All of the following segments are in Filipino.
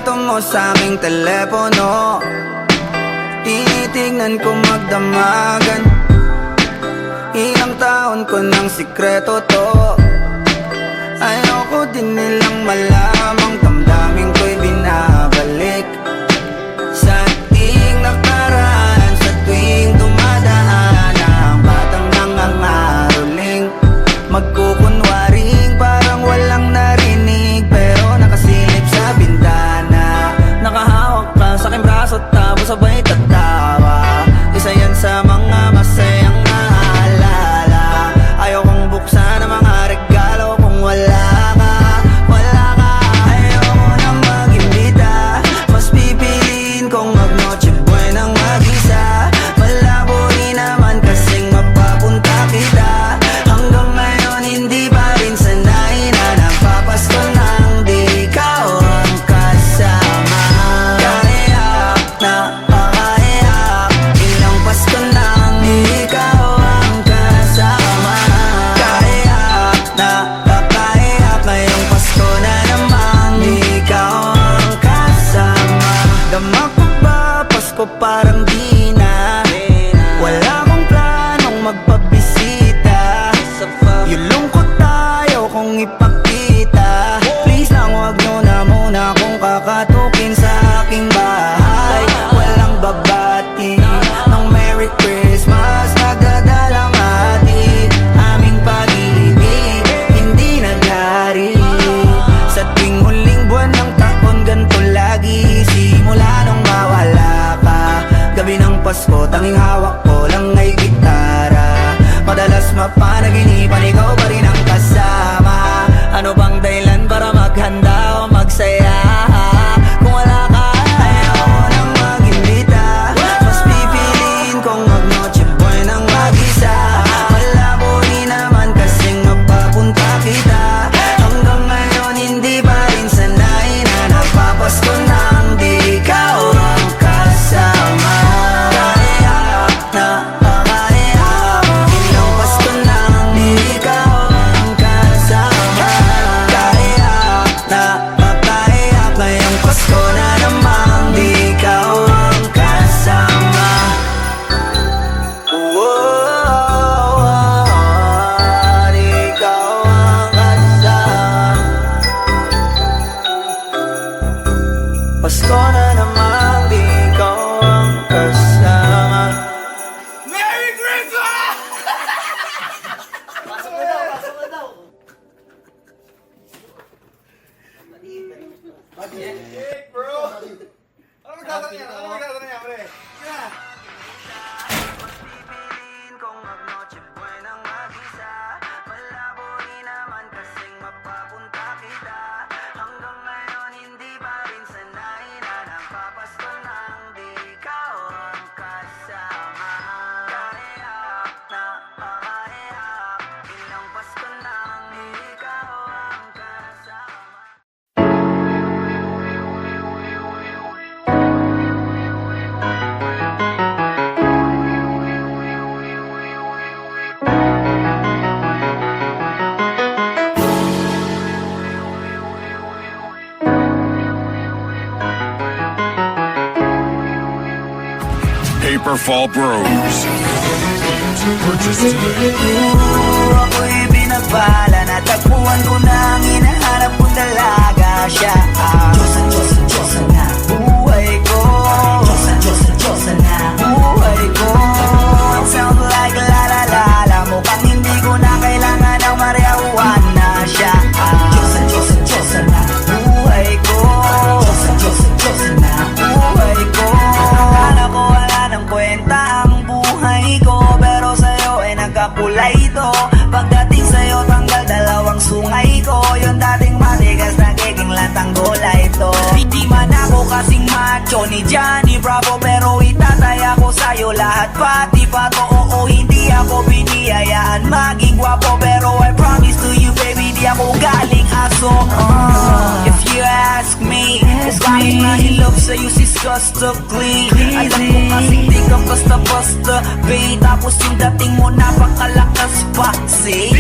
litrato mo sa aking telepono. Tinitignan ko magdamagan. Ilang taon ko ng sikreto to. Ayoko din nilang malamang damdamin ko'y binabalik sa ating nakaraan. Sa tuwing dumadaan ang batang nangangaroling, magkukunwaring parang walang narinig, pero nakasilip sa bintana. Nakahawak ka sa aking braso tapos sabay tatawa. Isa yan sa mga masayang naalala. Ayokong buksan ang mga regalo kung wala ka, wala ka. Ayoko nang mag-imbita, mas pipiliin kong mag-noche buenang mag-isa. Malabo rin naman kasing mapapunta kita. Hanggang ngayon hindi pa rin sanay na nagpapasko nang di ikaw ang kasama. Kaiyak na pakaiyak, ilang Pasko nang di ikaw ang kasama. Kaiyak na pakaiyak, ngayong Pasko na namang di ikaw ang kasama. Dama ko ba Pasko parang di na, wala akong planong magpabisita. Yung lungkot tayo kung ipakita. Please lang wag nyo na muna akong kakatukin sa aking bahay. Walang babati ng Merry Christmas, nagdadalang hati. Aming pag-ibig hindi naghari. Sa tuwing huling buwan ng taon ganito lagi. Simula nung mawala ka, gabi ng Pasko tanging hawak ko lang ay gitara. Madalas mapanaginipan ikaw pa rin ang kasama. Ano bang dahilan para maghanda o magsaya? Kung wala ka, ayoko nang mag-imbita, mas pipiliin kong mag-noche buenang mag-isa. Malabo rin naman kasing mapapunta kita. Hanggang ngayon hindi pa rin sanay na nagpapasko nang di ikaw ang kasama. Kaiyak na pakaiyak, ilang Pasko nang di ikaw ang kasama. Kaiyak na pakaiyak, ngayong Pasko na namang di ikaw ang kasama. Di ikaw ang kasama. Pasko na namang di ikaw ang kasama. Merry Christmas! Hey, bro! Ano magtatanong yan? Ano magtatanong yan, pre? Kaya! Pipiliin kong mag-noche buenang mag-isa. Malabo rin naman kasing mapapunta kita. Hanggang ngayon hindi pa rin sanay na nagpapasko nang di ikaw ang kasama. Kaiyak na pakaiyak, ilang Pasko nang di ikaw ang kasama. Paperfall Bros. Purchase today. Ako'y binabala, natagpuan ko na ang hinahanap kong dalaga. Siya ang Diyosa na buhay ko. Diyosa na buhay ko. It sounds like la la la la, mukhang hindi ko na kailangan ng marijuana. Siya ang Diyosa na buhay ko. Diyosa na buhay ko. Akala ko wala ng kwenta ang buhay ko, pero sa'yo ay nagkakulay ito. Pagdating sa'yo tanggal dalawang sungay ko. Yung dating matigas nagiging latang gola ito. Di man ako kasing macho ni Johnny Bravo, pero itataya ko sa'yo lahat pati pato. Oo, hindi ako biniyayaan maging gwapo, pero I promise to you baby, di ako galing aso. If you ask me, it's like my love sa'yo disgustingly. Alam ko kasing di ka basta-basta, babe. Tapos yung dating mo napakalakas pa, see?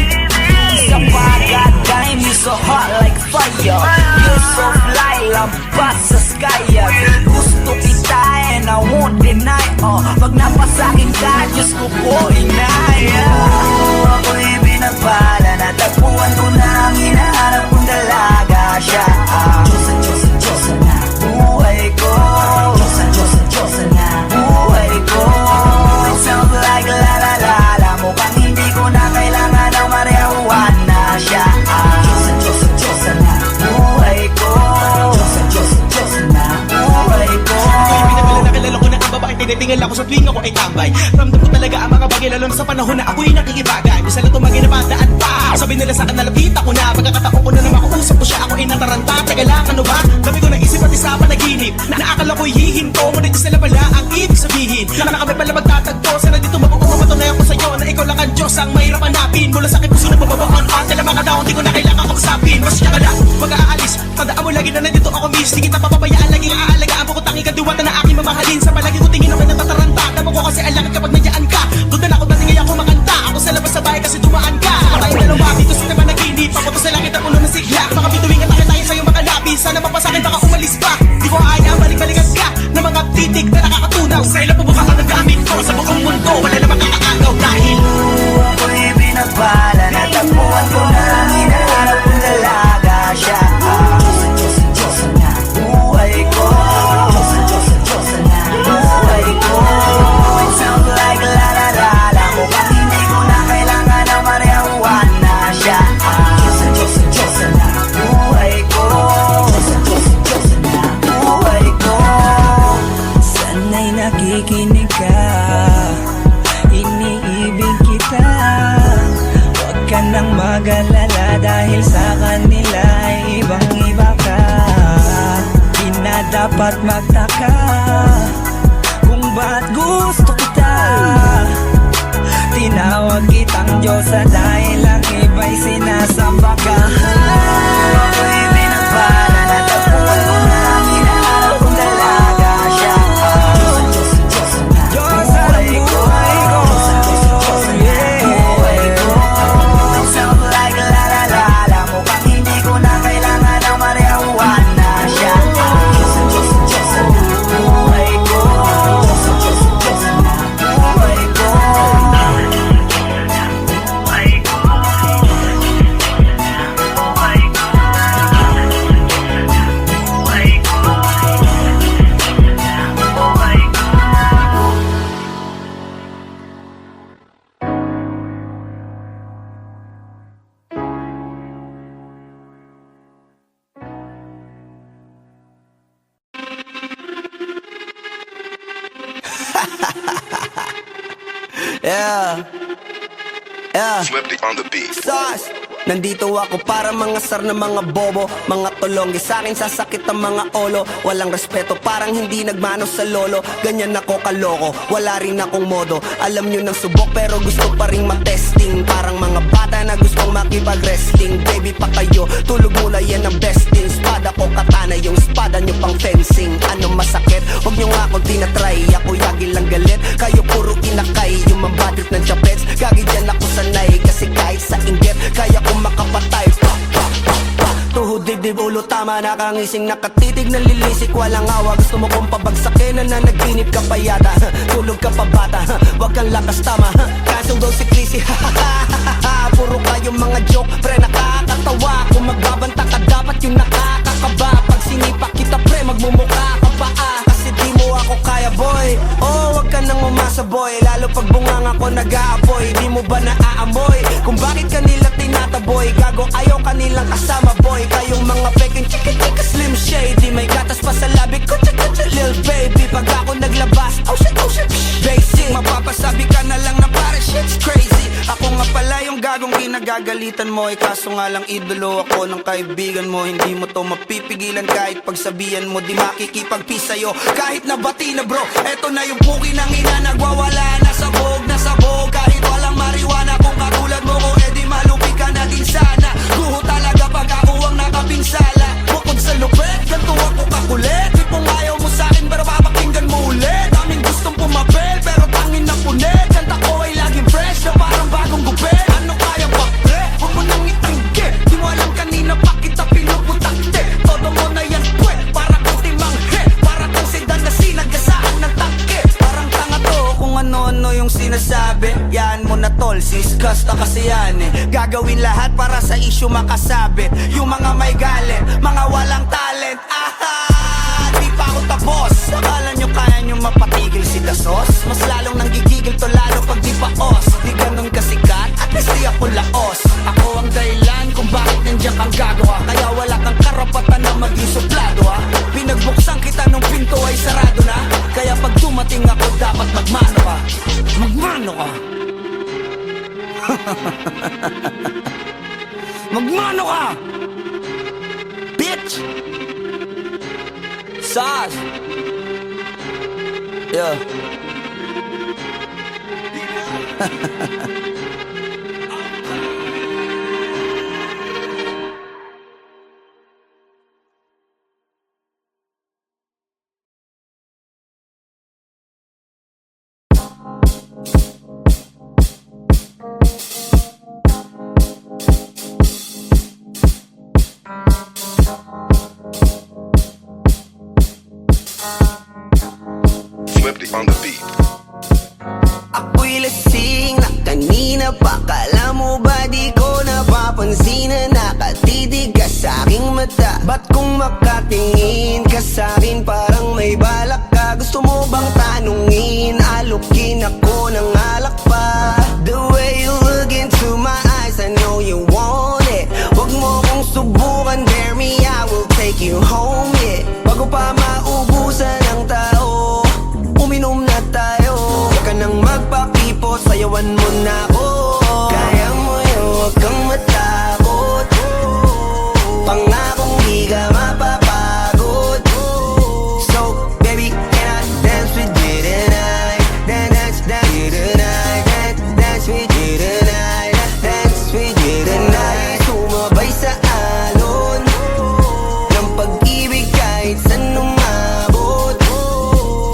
Isa pa, goddamn, you so hot like fire. You're so fly lalabas sa sky. Gusto kita and I won't deny. Pag napasakin ka, Diyos ko po inay. Ako'y binabala, natagpuan ko na ang hinahanap kong dalaga siya. Diyosa, Diyosa, Diyosa na buhay ko. Diyosa, Diyosa, Diyosa na buhay ko. It sounds like la la la la. Mukhang hindi ko na kailangan ng marijuana siya. Diyosa, Diyosa, Diyosa na buhay ko. Diyosa, Diyosa, Diyosa na buhay ko. Nakilala ko na ang babaeng tinitingil ako sa tuwing ako ay tambay. Ramdam ko talaga ang mga bagay lalo na sa panahon na ako'y nakikibagay. Minsan lang tumagin na bandaan pa. Sabi nila sa akin nalapit ako na. Pagkakataon ko na naman makausap ko siya, ako ay nataranta. Teka lang, ano ba? Dami ko naisip at isa panaginip na naakala ko'y hihinto. Ngunit sila pala ang ibig sabihin na kami pala magtatagpo. Sana dito mapapatunayan ko sa'yo na ikaw lang ang Diyos ang mahirap hanapin. Mula sa aking puso na mababaon on. Kaya mga daon di ko na kailangan kausapin. Mas siya ka lang, mag-aalis. Tandaan mo lagi na nandito ako miss. Di kita papabayaan, laging aalagaan ko tanging kadiwata na aking mamahalin. Sa palagi ko tingin ako natataranta. Damo ko kasi ang lakad kapag nandiyan ka. Doon na ako natingay ako makanta. Ako sa labas sa bahay kasi dumaan ka. Tayong dalawa dito sa naman naginip. Papunta sa langit ang ulo ng sigla. Baka bituin ka tayo sa'yo makalapis. Sana mapasakin baka umalis pa. Di ko ayaw balik-balikan ka ng mga titig na nakakatunaw. Sa ilang pubuka ka ng gamit ko. Sa buong mundo wala na makakaagaw dahil ako'y binabala, natagpuan ko na ang hinahanap kong dalaga siya. Diyosa, Diyosa, Diyosa na buhay ko. Diyosa, Diyosa, Diyosa na buhay ko. It sounds like la la la la. Mukhang hindi ko na kailangan ng marijuana siya. Diyosa, Diyosa, Diyosa na buhay ko. Diyosa, Diyosa, Diyosa na buhay ko. Sana'y nakikinig ka, iniibig kita. Huwag ka nang mag-alala dahil sa kanila ay ibang-iba ka. Di na dapat magtaka kung ba't gusto kita. Tinawag kitang Diyosa dahil ang iba'y sinasamba ka. Ako'y binabala, natagpuan ko na ang hinahanap kong dalaga siya. Diyosa, Diyosa, Diyosa na buhay ko. Diyosa, Diyosa, Diyosa na buhay ko. It sounds like la la la la. Mukhang hindi ko na kailangan ng marijuana siya. Diyosa, Diyosa, Diyosa na buhay ko. Diyosa, Diyosa, Diyosa na buhay ko. Yeah. Yeah. Swifty on the beat. Sauce. Nandito ako para mangasar ng mga bobo, mga tulonggi. Sa akin sasakit ang mga olo. Walang respeto, parang hindi nagmano sa lolo. Ganyan ako kaloko, wala rin akong modo. Alam nyo ng subok pero gusto pa rin matesting. Parang mga bata na gustong makipag-wrestling. Baby pa kayo, tulog muna yan ang besting. Espada ko katana, yung espada nyo pang fencing. Ano masakit? Huwag nyo nga akong tinatry. Ako yagi lang galit, kayo puro kinakay. Yung mambadrit ng chapets, gagi dyan ako sanay. Kasi kahit sa inggit, kaya ko makapatay. Tuhod, dibdib, ulo, tama, nakangising, nakatitig, nalilisik, walang awa. Gusto mo kong pabagsakin, nananaginip ka pa yata. Tulog ka pa bata, wag kang lakas tama. Kaso daw si Chrissy, puro kayong mga joke, pre, nakakatawa. Kung magbabanta ka, dapat yung nakakakaba. Pag sinipak kita, pre, magmumukha ka pa kasi di mo ako kaya, boy. Oh, wag ka nang umasa, boy. Lalo pag bungang ako nag-aapoy. Di mo ba naaamoy kung bakit kanila tinataboy? Gago, ayaw kanilang kasama, boy. Kayong mga peking chika-chika slim shady. May gatas pa sa labi ko, cha-cha-cha, lil baby. Pag ako naglabas, oh shit, basic. Mapapasabi ka na lang na para shit's crazy. Ako nga pala yung gagong kinagagalitan mo. Kaso nga lang idolo ako ng kaibigan mo. Hindi mo to mapipigilan kahit pagsabihan mo. Di makikipagpis sa'yo kahit nabati na bro. Eto na yung puki ng ina, nagwawala na sabog. Kahit walang marijuana, kung katulad mo ko, edi malupi ka na din sana. Guho talaga pag ako ang nakapinsala. Bukod sa lupet, ganito ako kakulit. Di pong ayaw mo sa'kin pero papakinggan mo ulit. Daming gustong pumapel pero tangin na punit. Kanta ko ay laging fresh na parang bagong gupit. Ano kaya ba pre? Huwag mo nang itanggi. Di mo alam kanina pa kita pinuputakte. Todo mo na yan pwe. kasi yan eh. Gagawin lahat para sa issue makasabit. Yung mga may galit, mga walang talent. Di pa ako tapos. Akala nyo kaya nyo mapatigil si Dasos? Mas lalong nanggigigil to lalo pag di pa os. Di ganun kasikat, at least di ako laos. Ako ang dahilan kung bakit nandiyan kang gagawa. Kaya wala kang karapatan na maging suplado ha. Pinagbuksan kita nung pinto ay sarado na. Kaya pag dumating ako dapat magmano ka. Magmano ka. Magmano ka, bitch. Sas. Yeah. Swifty on the beat. Ako'y lasing na kanina pa. Kala mo ba di ko napapansin na nakatitig ka sa aking mata? Ba't kung makatingin ka sa'kin parang may balak ka? Gusto mo bang tanungin? Alukin ako ng alak pa. The way you look into my eyes, I know you want it. Wag mo kong subukan, dare me, I will take you home, yeah. Bago pa maubusan ng tao, uminom na tayo. Huwag ka nang magpakipot, sayawan mo na ako. Kaya mo yun, huwag kang matakot. Pangakong di ka mapapagod. So, baby, can I dance with you tonight? Dance with you tonight. Dance with you tonight. Dance with you tonight. Sumabay sa alon ng pag-ibig kahit saan umabot.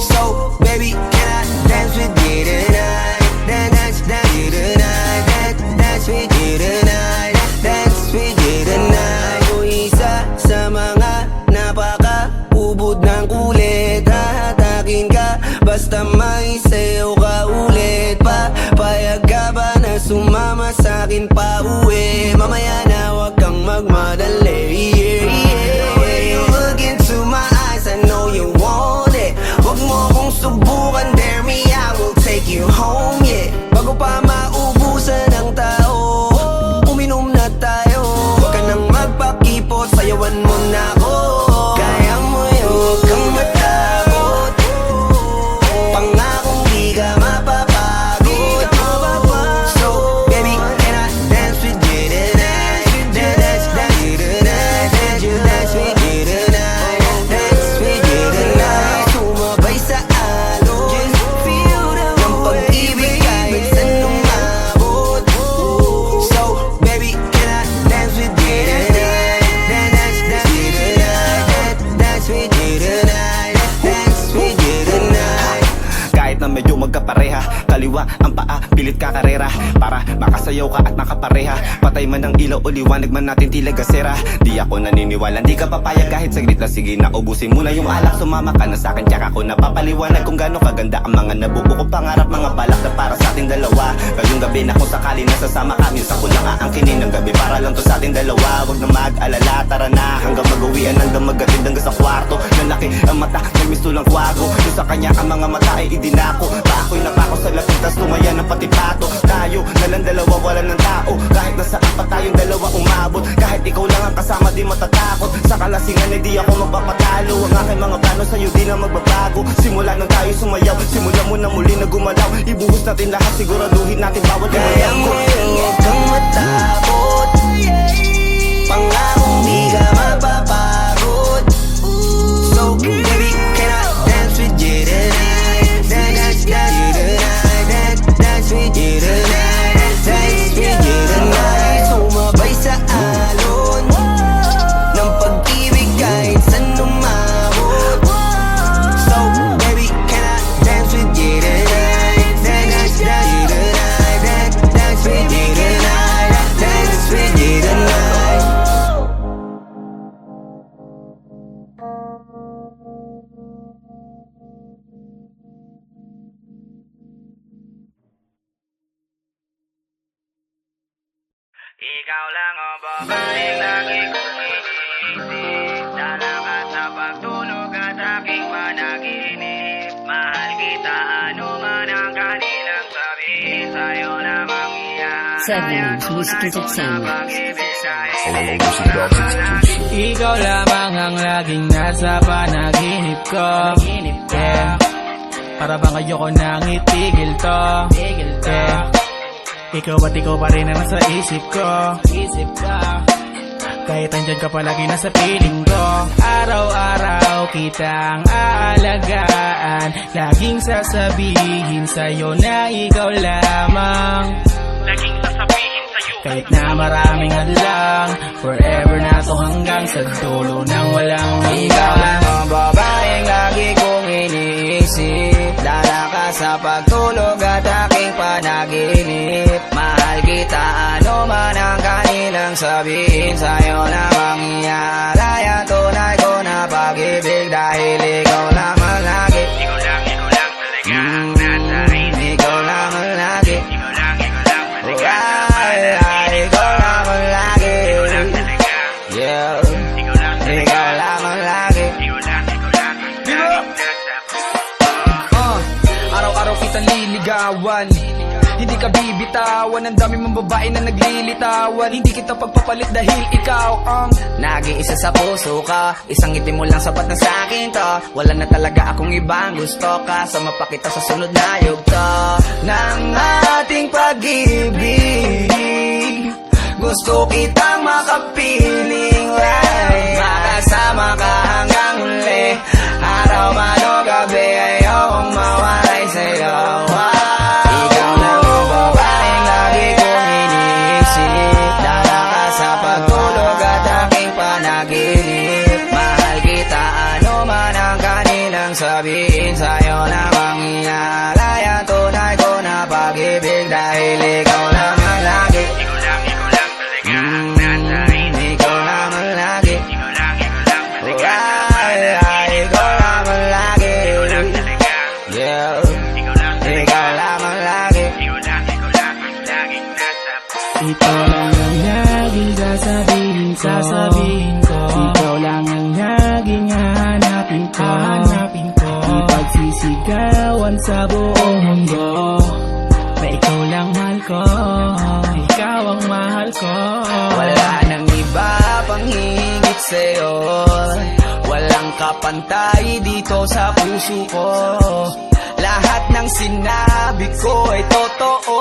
So, baby, can I dance with you tonight? Dance with you tonight. Dance with you tonight. Dance with you tonight. O isa sa mga napaka-ubod ng kulit. Hahatakin ka basta may sayo ka ulit pa. Payag ka ba na sumama sa'kin pa uwi? Mamaya na wag kang magmadali, yeah, yeah. The way you look into my eyes, I know you want it. Wag mo kong subukan, dare me, I will take you home, yeah. Bago pa maubusan ng tao, uminom na tayo. Wag ka nang magpakipot, sayawan mo na ako. Kaya mo yun, huwag kang matakot. Pangakong di ka mapapagod. So, baby, can I dance with you tonight? Dance with you tonight. Dance with you tonight. Dance with you tonight. Sumabay sa alon ng pag-ibig kahit saan umabot. So, baby, can I dance with you tonight? Dance with you tonight. Dance with you tonight. Dance with you tonight. Kahit na medyo magkapareha, kaliwa ang paa, pilit ka karera. Para makasayaw ka at makapareha. Patay man ang ilaw o liwanag man natin tila gasera. Di ako naniniwala, di ka papayag kahit saglit na. Sige na, ubusin mo na yung alak. Sumama ka na sa'kin, tsaka ako napapaliwanag kung gaano kaganda ang mga nabuo ko pangarap. Mga balak na para sa ating dalawa. Ngayong gabi na kung sakali nasasama kami, sa kulang aangkinin ng gabi para lang to sa ating dalawa. Huwag na mag-alala, tara na hanggang mag-uwian, hanggang magatid hanggang sa kwarto. Lalaki ang mata, may mistulang kwago. Yung sa kanya ang mga mata ay idinako. Pa ako'y napako sa lapit, tas tumaya ng pati pato. Tayo nalang dalawa, wala ng tao. Kahit nasaan pa tayong dalawa umabot. Kahit ikaw lang ang kasama, di matatakot. Sa kalasingan ay di ako magpapatalo. Ang aking mga plano sa'yo di na magbabago. Simula nang tayo sumayaw, simula mo na muli na gumalaw. Ibuhos natin lahat, siguraduhin natin bawat Kaya mo yun, huwag kang matakot. Pangakong di ka mapapagod. So, baby, can I dance with you tonight? Dance with you tonight. Dance with you tonight. Dance with you tonight. Sumabay sa alon ng pag-ibig kahit saan umabot. So, baby, can I dance with you tonight? Dance with you tonight. Dance with you tonight. Dance with you tonight. Ikaw lang ang babaeng lagi kong iniisip. Dala ka sa pagtulog at aking panaginip. Mahal kita, ano man ang kanilang sabihin. Sa'yo lamang Seven, Music Entertainment. Ikaw lamang ang laging nasa panaginip ko, yeah. Para bang ayoko nang itigil to, yeah. Ikaw at ikaw pa rin ang nasa isip ko, kahit andyan ka palagi nasa piling ko. Araw-araw kitang aalagaan, laging sasabihin sa'yo na ikaw lamang. Kahit na maraming hadlang, forever na to hanggang sa dulo ng walang Ikaw lang hanggan. ang babaeng lagi kong iniisip. Dala ka sa pagtulog at aking panaginip. Mahal kita, ano man ang kanilang sabihin. Sa'yo lamang iaalay ang tunay ko na pag-ibig. Dahil ikaw lamang lagi. Ikaw lang ikaw lamang lagi. Ikaw lamang lagi. Yeah. Ikaw lamang lagi. Araw-araw kitang liligawan, hindi ka bibitawan. Ang dami mong babae na naglilitawan. Hindi kita pagpapalit dahil ikaw ang nag-iisa sa puso ka. Isang ngiti mo lang sapat na sa'kin to. Wala na talaga akong ibang gusto ka. Sama pa kita sa sunod na yugto ng ating pag-ibig. Gusto kitang makapiling right. Makasama ka hanggang huli. Araw man o gabi, ayokong mawalay sa'yo. Ikaw lang ang babaeng lagi kong iniisip. Dala ka sa pagtulog at aking panaginip. Mahal kita, ano man ang kanilang sabihin. Sa'yo namang iaalay ang tunay ko na pag-ibig. Dahil ikaw naman lagi. Ikaw naman lagi. Ikaw naman lagi. Yeah. Ikaw lamang lagi. Ikaw lang ang laging sasabihin ko. Ikaw lang ang laging hahanapin ko. Ipagsisigawan sa buong mundo na ikaw lang mahal ko. Ikaw ang mahal ko. Wala nang iba pang higit sa'yo. Walang kapantay dito sa puso ko. Lahat ng sinabi ko ay totoo.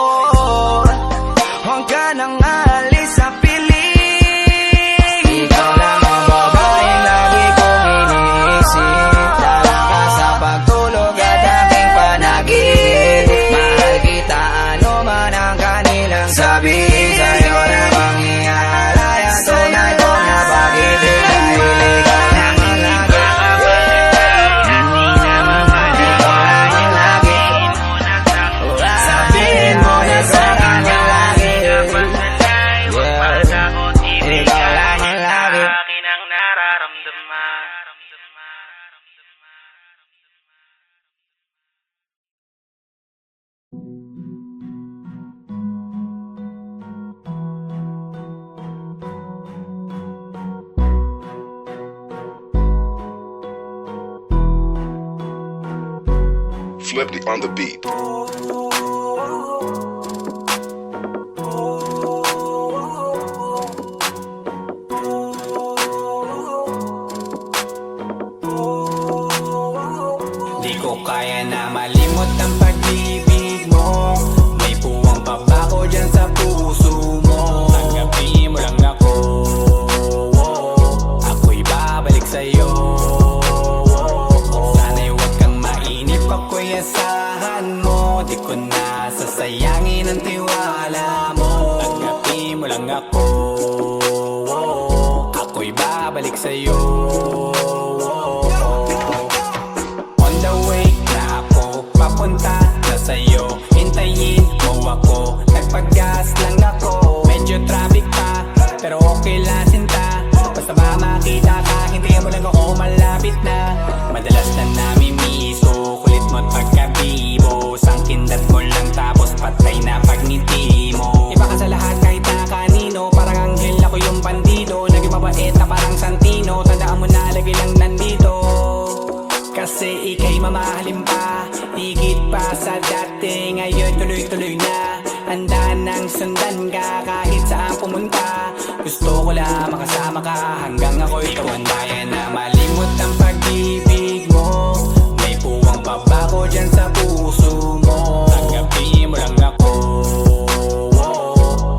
Huwag ka nang alis sa piling. Ikaw lang ang babaeng lagi kong iniisip. Dala ka sa pagtulog at aking panaginip. Mahal kita, ano man ang kanilang sabihin. Sa'yo namang iaalay ang tunay ko na pag-ibig. Dahil ikaw naman lagi. Ikaw naman lagi. Sabihin mo na sa kanya lagi. Ikaw lamang lagi. Flip it on the beat. Di ko kaya na malimot ang pag-ibig mo. May puwang pa ba ko dyan sa puso mo? Tanggapin mo lang ako. Ako'y babalik sa'yo. Sana'y huwag kang mainip, ako'y asahan mo. Di ko na sasayangin ang tiwala mo. Tanggapin mo lang ako. Ako'y babalik sa'yo. On the way na ako, papunta na sa'yo. Hintayin mo ako, nagpag-gas lang ako. Medyo traffic pa, pero okay lang sinta. Basta ba makita ka, hintayin mo lang ako, malapit na. Madalas na namimiso, kulit mo't pagkabibo. Sangkindat mo lang tapos patay na pag ngiti mo. Iba ka sa lahat kahit na kanino. langit na parang Santino. Tandaan mo na lagi lang nandito, kasi ika'y mamahalin pa, higit pa sa dati. Ngayon tuloy-tuloy na, handa nang sundan ka kahit saan pumunta. Gusto ko lang makasama ka hanggang ako'y tumanda. Yan na malimot ang pag-ibig mo, may puwang pa ba ko dyan sa puso mo? Tanggapin mo lang ako,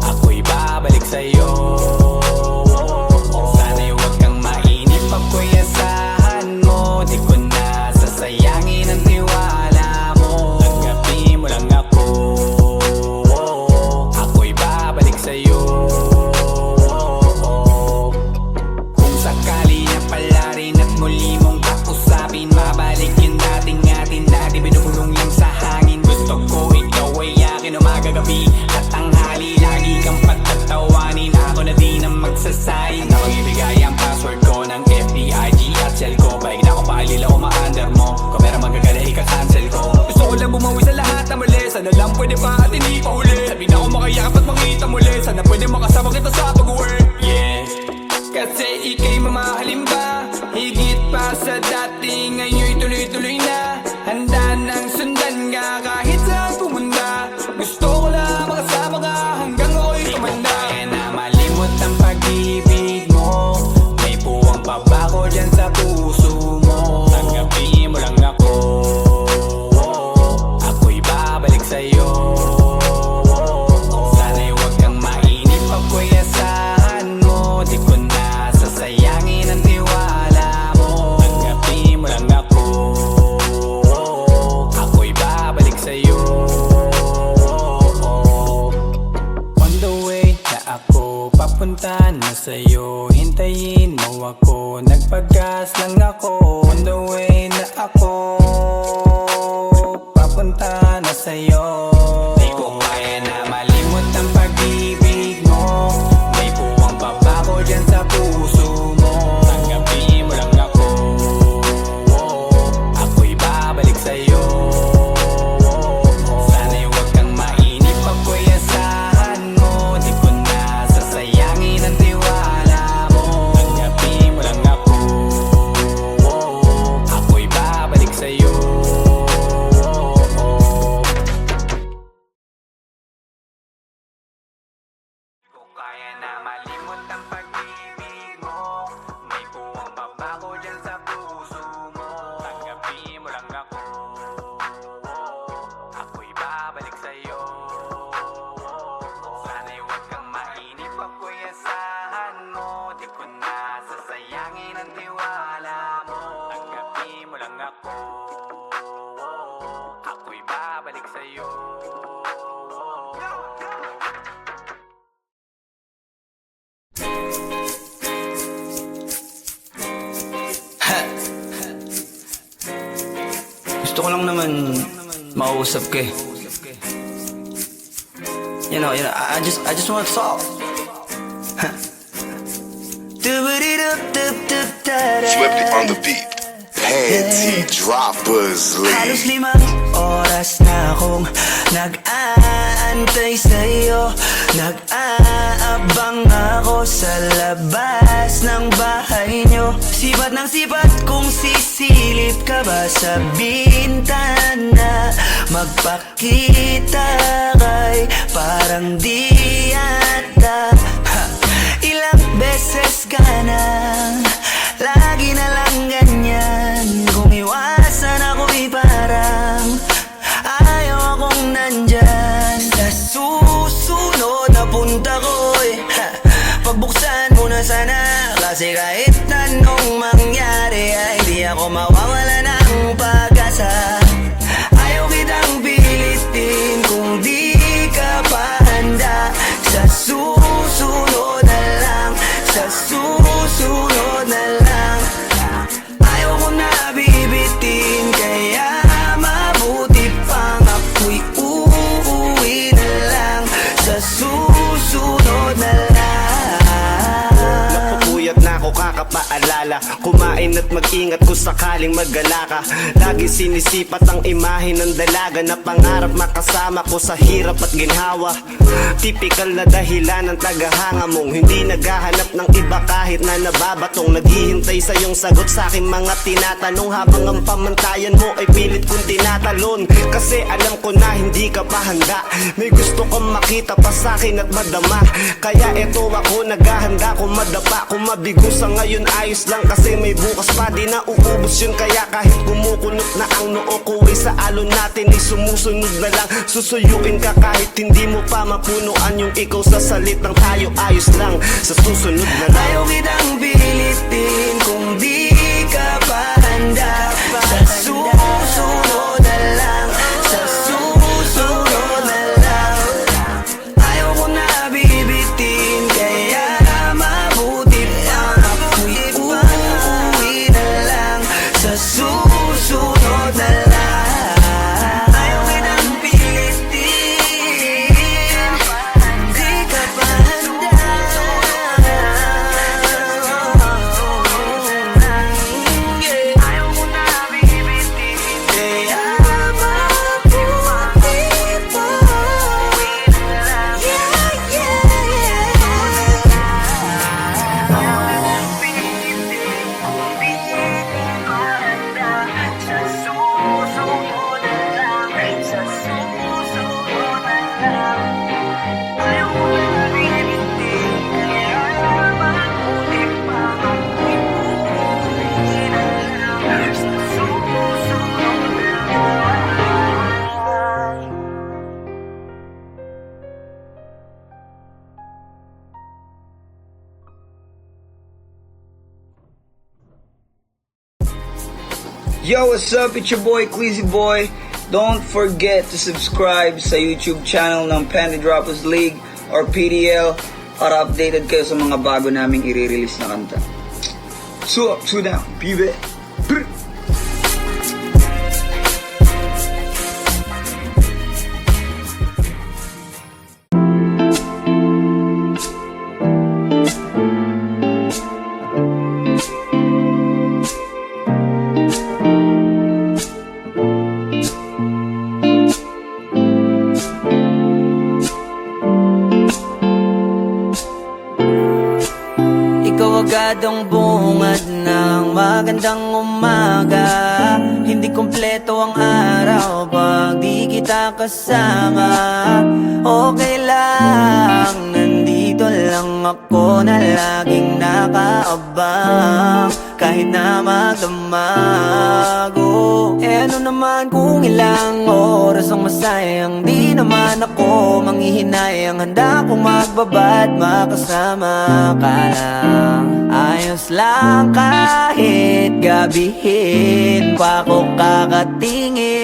ako'y babalik sa'yo. Sana'y huwag kang mainip, ako'y asahan mo. Di ko na sasayangin ang tiwala mo. Tanggapin mo lang ako, ako'y babalik sa'yo. Kung sakali na pala rin at muli mong kausapin, mabalik yung dating atin, dati binubulong lang sa hangin. Gusto ko ikaw ay akin umaga gabi at tanghali, lagi kang pagtatawanin. Ako na din ang magsasayin na magbibigay ang password ko ng FBIG at cell ko. Baig na ako paalila o ma-under mo, kung meron magagala ika-cancel ko. Gusto ko lang bumawi sa lahat na mali, sana lang pwede pa at hindi pa huli. Sabi na ako makayakap at makita muli, sana pwede makasama kita sa pag-work. Yeah, kasi ika'y mamahalin ba, higit pa sa dati. Ngayon'y tuloy-tuloy na, handa nang sundan ka kahit saan pumunta. Gusto ko lang makasama ka hanggang ako'y tumanda. Kaya na malimot ang pag-ibig mo, may puwang pa ba ko dyan sa puso mo? Tanggapin mo lang ako, ako'y babalik sa'yo. Sana'y huwag kang mainip, ako'y asahan mo. Di ko na sasayangin ang tiwala mo. Tanggapin mo lang ako, ako'y babalik sa'yo. On the way na ako, papunta na sa'yo. Hintayin mo ako, nagpagas lang ako. On the way na ako, papunta na sa'yo. Di ko kaya na malimot ang pag-ibig mo, may puwang pa ba ko dyan sa puso mo? Tanggapin mo lang ako, ako'y babalik sa'yo. Sana'y huwag kang mainip, ako'y asahan mo. Di ko na sasayangin ang tiwala mo. Tanggapin mo lang ako, ako'y babalik sa'yo. Kung kaya na malimot ang pag-ibig mo, may puwang pa ba ko dyan sa puso mo? Tanggapin mo lang ako, ako'y babalik sa'yo. Sana'y huwag kang mainip, ako'y asahan mo. Di ko na sasayangin ang tiwala mo. Tanggapin mo lang ako, ako'y babalik sa'yo. Gusto ko lang naman mausap ka eh. You know, I just want to talk. Swiftly on the beat. Panty droppers Halos lead. 5 oras na akong nag-aantay sa'yo. Nag-aabang ako sa labas ng bahay nyo. Sipat ng sipat kung sisilip ka ba sa bintana. Magpakita kay parang di yata. Ilang beses ka nang lagi na lang ganyan. Kung iwasan ako'y parang ayaw akong nandyan. Sa susunod na punta ko'y pagbuksan mo na sana. Kasi kahit anong mangyari ay di ako mawawala ng pag-asa. Ayaw kitang pilitin kung di ka pa handa. Sa susunod na lang, sa susunod na lang. Ayaw ko na bibitin, kaya mabuti pang ako'y uuwi na lang. Sa susunod na lang. Napupuyat na ako, paalala. Kumain at mag-ingat kung sakaling mag-gala ka. Lagi sinisipat ang imahe ng dalaga na pangarap makasama ko sa hirap at ginhawa. Typical na dahilan ng tagahanga mong hindi naghahanap ng iba kahit na nababatong. Naghihintay sa iyong sagot sa aking mga tinatanong, habang ang pamantayan mo ay pilit kong tinatalon. Kasi alam ko na hindi ka pa handa, may gusto kang makita pa sa akin at madama. Kaya eto ako naghahanda, kung madapa, kung mabigo sa ngayon ayos lang. Kasi may bukas pa, di na uubos yun. Kaya kahit kumukunot na ang noo ko ay sa alon natin ay sumusunod na lang. Susuyuin ka kahit hindi mo pa mapunuan yung ikaw sa salitang tayo ayos lang. Sa susunod na lang. Ayaw kitang pilitin kung di ka pa handa. Sa susunod na lang, sa susunod na lang. Ayaw ko na bibitin, kaya mabuti pa ako'y uuwi na lang. Sa susunod na lang. Ayaw kitang pilitin, di ka pa handa. Ayaw ko na bibitin, kaya mabuti pa. Yeah, Yo, what's up? It's your boy, Queasy Boy. Don't forget to subscribe sa YouTube channel ng Panty Droppers League or PDL para updated kayo sa mga bago naming i-release na kanta. So up, so down, baby. Ikaw agad ang bungad ng magandang umaga. Hindi kompleto ang araw pag di kita kasama. Okay lang, nandito lang ako na laging nakaabang. Kahit na magdamago, ano naman kung ilang oras ang masayang. Di naman ako manghihinayang, handa kong magbabad makasama ka lang. Ayos lang kahit gabihin pa ko kakatingin.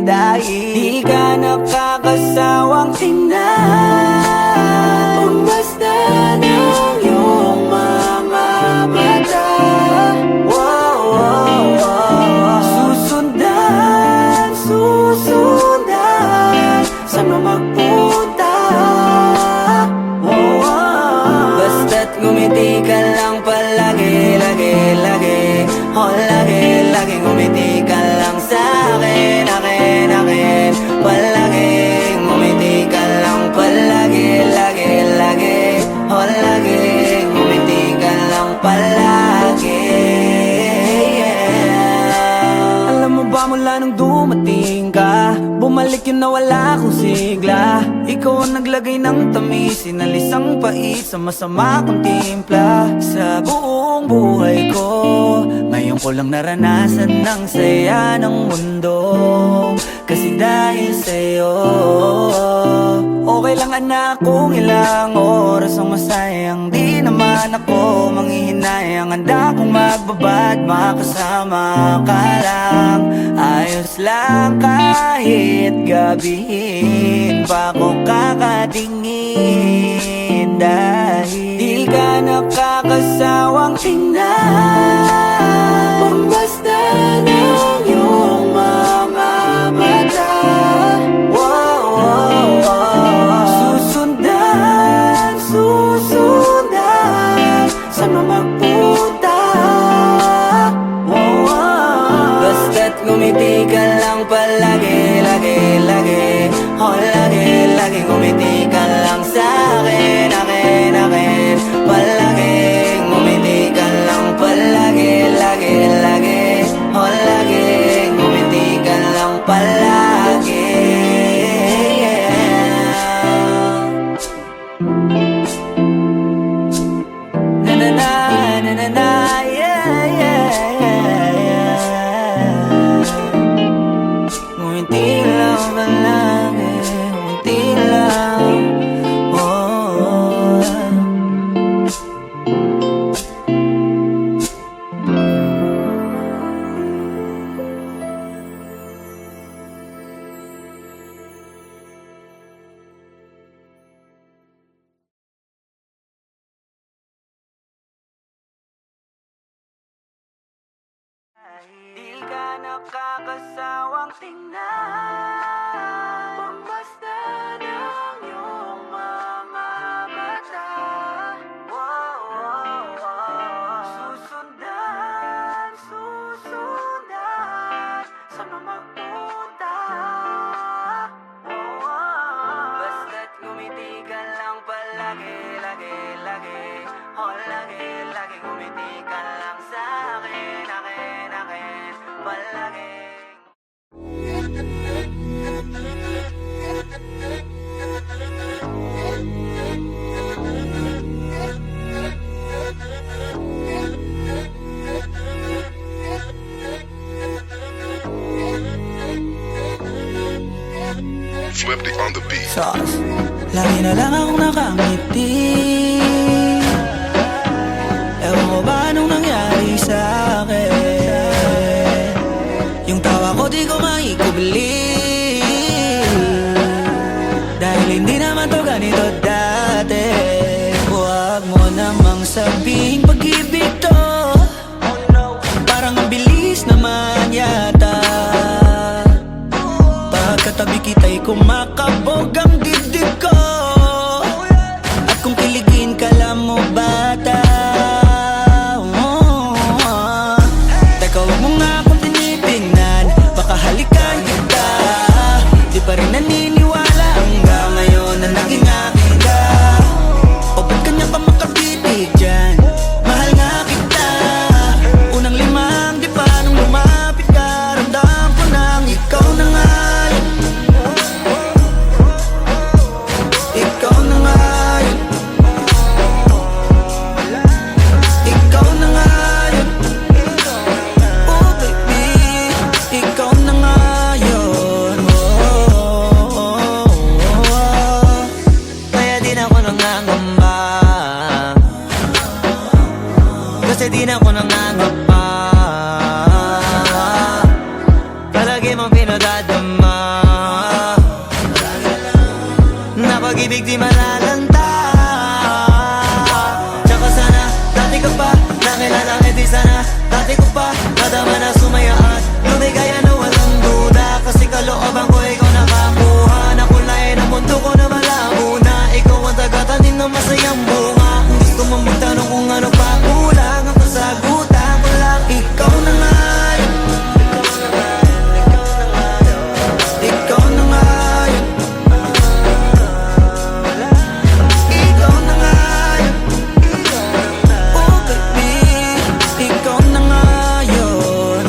Dahil di ka nakakasawang tingnan, kung basta ng iyong mga mata. Wow, wow, wow. Susundan, susundan, saan mo magpunta? Wow, wow. Basta't ngumiti ka lang palagi, lagi, lagi. Oh, lagi, lagi ngumiti ka lang sa'kin, akin, akin. Palagi, ngumiti ka lang palagi, lagi, lagi. Oh, lagi, ngumiti ka lang palagi. Yeah. Alam mo ba mula nung dumating ka, bumalik yun na wala akong sigla. Ikaw ang naglagay ng tamis, sinalis ang pait sa masama kong timpla. Sa buong buhay ko, ngayon ko lang naranasan ng saya ng mundo. Kasi dahil sa'yo, okay lang anak kung ilang oras ang masayang. Di naman ako manghihinayang, handa kong magbabad makasama ka lang. Ayos lang kahit gabihin pa ko kakatingin. Dahil di ka nakakasawang tingnan, kung basta ng iyong mga mata. Wow, wow, wow. Susundan, susundan, saan mo magpunta? Di ka nakakasawang tingnan Pagmasdan ang iyong mga mata Susundan, susundan Saan mo magpunta Basta't ngumiti ka lang palagi, lagi, lagi Oh, lagi, lagi ngumiti ka lang sa'kin, akin, palagi Swifty on the beat. Sauce. Lagi na lang akong nakangiti. Ewan ko ba anong nangyari sa'kin. Yung tawa ko di ko maikubli. Dahil hindi naman to ganito dati. Huwag mo namang sabihing pag-ibig to. Parang ang bilis naman yata. Pagkatabi kita'y kumakabog ang dibdib ko. At kung kiligin ka lang mo bata. Teka wag mo nga akong tinitingnan. Baka halikan kita. Di pa rin naniniwala hanggang ngayon na naging akin ka. O ba't kanya pa makapitig dyan? Mahal nga kita. Unang limang di pa nung lumapit ka. Ramdam ko nang ikaw na nga. Ikaw na nga yun. Ikaw na nga yun. Oh baby, ikaw na nga yun. Kaya di na ako nangangamba. Kasi di na ako nangangamba. Palagi mong pinadadama. Na pag-ibig di malalanta. Tsaka sana, dati ka pa nakilala, di sana dati ko pa nadama na sumaya at lumigaya na walang duda. Kasi kalooban ko ikaw nakakuha. Nakulayan ang mundo ko na malabo na. Ikaw ang tagatanim ng masayang bunga. Kung gusto mong magtanong kung ano pa kulang, ang kasagutan ko lang ikaw na nga yun. Ikaw na nga yun. Ikaw na nga yun. Oh baby, ikaw na nga yun.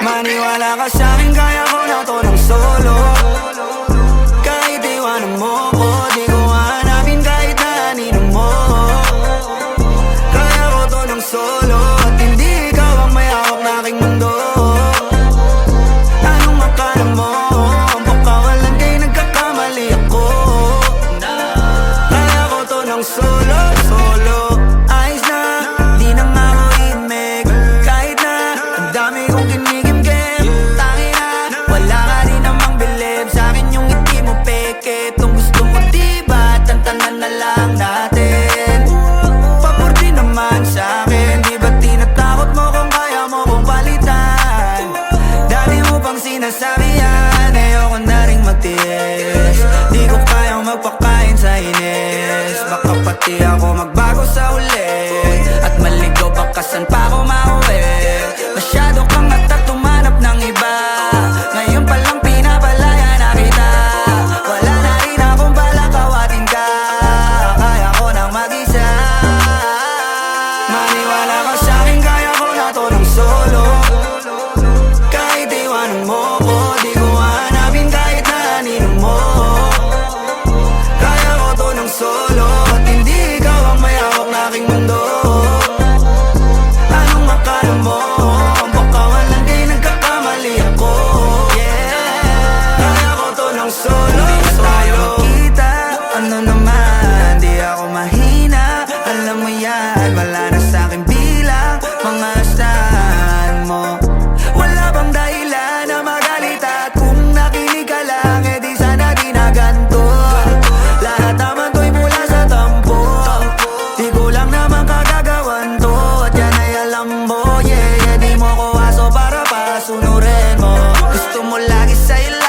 on the beat. Maniwala ka sa'kin, kaya ko na to ng solo. Kahit iwanan mo ko, di ko hanapin kahit na anino mo. Kaya ko to ng solo, at hindi ikaw ang may hawak na aking mundo. Anong akala mo? Baka walang kay nagkakamali ako. Kaya ko to ng solo, solo. Ayos na, di na nga ako imig. Kahit na, ang dami kong kinigim-gim. Tangi na, wala ka rin namang bilib. Sa'kin yung ngiti mo peke. Kung gusto mo diba, tantanan na lang natin. Pabordi naman sa'kin, di ba tinatakot mo kung kaya mo kong palitan? Dati mo pang sinasabi yan, ayoko na rin magtiis. Di ko kayang magpakain sa inis. Baka pati ako magbago sa uli, at maligaw baka saan pa ako mauwi. Masyado kang at tumanap ng iba, ngayon palang pinapalaya na kita. Wala na rin akong balak awatin ka, kaya ko nang mag-isa. Maniwala ka sa'kin, kaya ko na to ng solo. Kahit iwanan mo ko, di ko hanapin kahit na anino mo. Kaya ko to ng solo, at hindi ikaw ang may hawak na aking mundo. Anong akala mo? Baka walang kay nagkakamali ako. Kaya ko to ng solo, solo. Kita, ano naman, di ako mahina. Alam mo yan, wala na sa'kin bilang mga asahan mo. Wala bang dahilan na magalit, at kung nakinig ka lang, edi sana di na ganito. Lahat naman to'y mula sa tampo, di ko lang naman kagagawan to. At yan ay alam mo, yeah, di mo ko aso para pasunurin mo. Gusto mo lagi sa ila